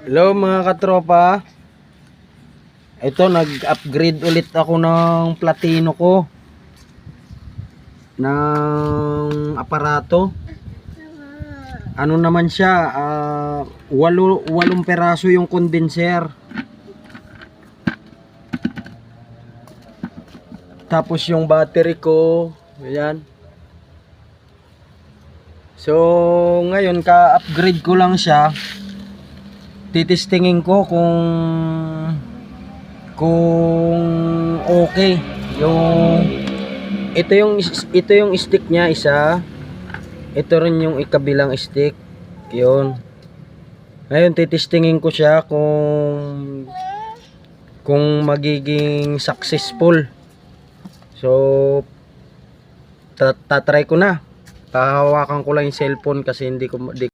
Hello mga katropa. Ito, nag-upgrade ulit ako ng platino ko ng aparato. Ano naman siya, 8 peraso yung condenser. Tapos yung battery ko, ayan. So ngayon ka-upgrade ko lang siya. Titistingin ko kung okay yung ito yung stick niya, isa. Ito rin yung ikabilang stick. Yun. Ngayon titistingin ko siya kung magiging successful. So tatry ko na. Hahawakan ko lang yung cellphone kasi hindi